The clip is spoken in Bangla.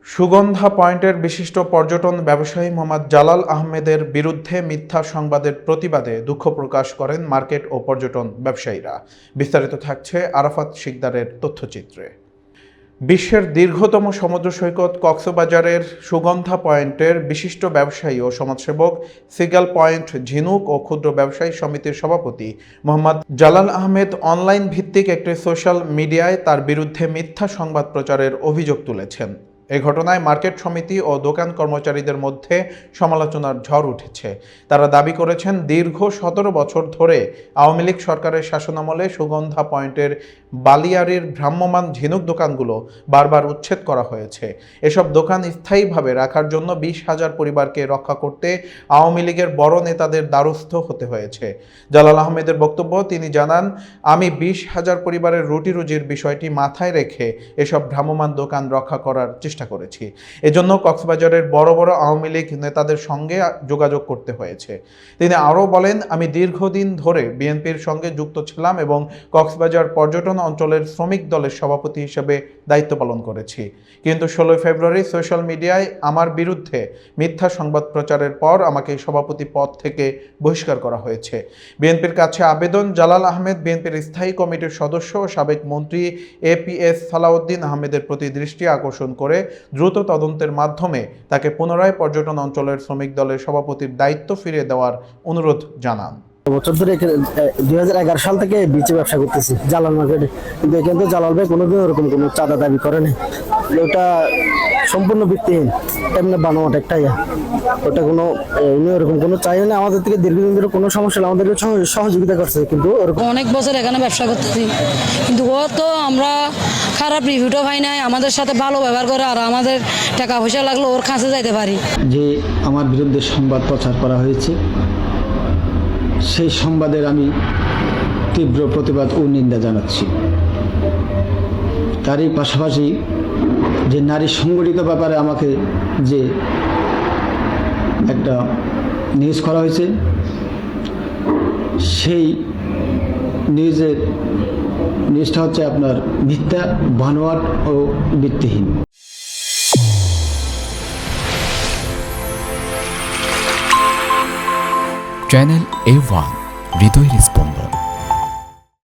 সুগন্ধা পয়েন্টের বিশিষ্ট পর্যটন ব্যবসায়ী মোহাম্মদ জালাল আহমেদের বিরুদ্ধে মিথ্যা সংবাদের প্রতিবাদে দুঃখ প্রকাশ করেন মার্কেট ও পর্যটন ব্যবসায়ীরা। বিস্তারিত থাকছে আরাফাত শিকদারের তথ্যচিত্রে। বিশ্বের দীর্ঘতম সমুদ্র সৈকত কক্সবাজারের সুগন্ধা পয়েন্টের বিশিষ্ট ব্যবসায়ী ও সমাজসেবক সিগাল পয়েন্ট ঝিনুক ও ক্ষুদ্র ব্যবসায়ী সমিতির সভাপতি মোহাম্মদ জালাল আহমেদ অনলাইন ভিত্তিক একটি সোশ্যাল মিডিয়ায় তার বিরুদ্ধে মিথ্যা সংবাদ প্রচারের অভিযোগ তুলেছেন। এ ঘটনায় মার্কেট সমিতি ও দোকান কর্মচারীদের মধ্যে সমালোচনার ঝড় উঠেছে। তারা দাবি করেছেন, দীর্ঘ ১৭ বছর ধরে আওয়ামী লীগ সরকারের শাসনামলে সুগন্ধা পয়েন্টের বালিয়াড়ির ভ্রাম্যমাণ ঝিনুক দোকানগুলো বারবার উচ্ছেদ করা হয়েছে। এসব দোকান স্থায়ীভাবে রাখার জন্য ২০,০০০ পরিবারকে রক্ষা করতে আওয়ামী লীগের বড় নেতাদের দ্বারস্থ হতে হয়েছে। জালাল আহমেদের বক্তব্য, তিনি জানান, আমি ২০,০০০ পরিবারের রুটি রুজির বিষয়টি মাথায় রেখে এসব ভ্রাম্যমাণ দোকান রক্ষা করার চেষ্টা করেছি। এজন্য কক্সবাজারের বড় বড় আওয়ামী লীগ নেতাদের সঙ্গে যোগাযোগ করতে হয়েছে। তিনি আরও বলেন, আমি দীর্ঘদিন ধরে বিএনপির সঙ্গে যুক্ত ছিলাম এবং কক্সবাজার পর্যটন অঞ্চলের শ্রমিক দলের সভাপতি হিসেবে দায়িত্ব পালন করেছি। কিন্তু ১৬ ফেব্রুয়ারি সোশ্যাল মিডিয়ায় আমার বিরুদ্ধে মিথ্যা সংবাদ প্রচারের পর আমাকে সভাপতি পদ থেকে বহিষ্কার করা হয়েছে। বিএনপির কাছে আবেদন, জালাল আহমেদ বিএনপির স্থায়ী কমিটির সদস্য ও সাবেক মন্ত্রী এপিএস সালাউদ্দিন আহমেদের প্রতি দৃষ্টি আকর্ষণ করে দ্রুত তদন্তের মাধ্যমে তাকে পুনরায় পর্যটন অঞ্চলের শ্রমিক দলের সভাপতির দায়িত্ব ফিরিয়ে দেওয়ার অনুরোধ জানান। বছর ধরে ২০১১ সাল থেকে বিচে ব্যবসা করতেছি জালাল মার্কেটে, কিন্তু এখান থেকে জালাল ভাই কোনোদিন ওরকম কোনো চাঁদা দাবি করেনি। ওটা সম্পূর্ণ ভিত্তিহীন, এমনি বানোয়াট একটাই। ওটা কোনো ওরকম কোনো চাই না। আমাদের থেকে দীর্ঘদিন ধরে কোনো সমস্যা নেই, আমাদেরকে সহযোগিতা করছে। কিন্তু অনেক বছর এখানে ব্যবসা করতেছি, কিন্তু ও তো আমরা খারাপ রিভিউটা পাই নাই, আমাদের সাথে ভালো ব্যবহার করে, আর আমাদের টাকা পয়সা লাগলে ওর কাছে যাইতে পারি। যে আমার বিরুদ্ধে সংবাদ প্রচার করা হয়েছে, সেই সংবাদের আমি তীব্র প্রতিবাদ ও নিন্দা জানাচ্ছি। তারই পাশাপাশি যে নারী সংগঠিত ব্যাপারে আমাকে যে একটা নিউজ করা হয়েছে, সেই নিউজটা হচ্ছে আপনার মিথ্যা, বানোয়াট ও ভিত্তিহীন। চ্যানেল A1 হৃদয়ের স্পন্দন।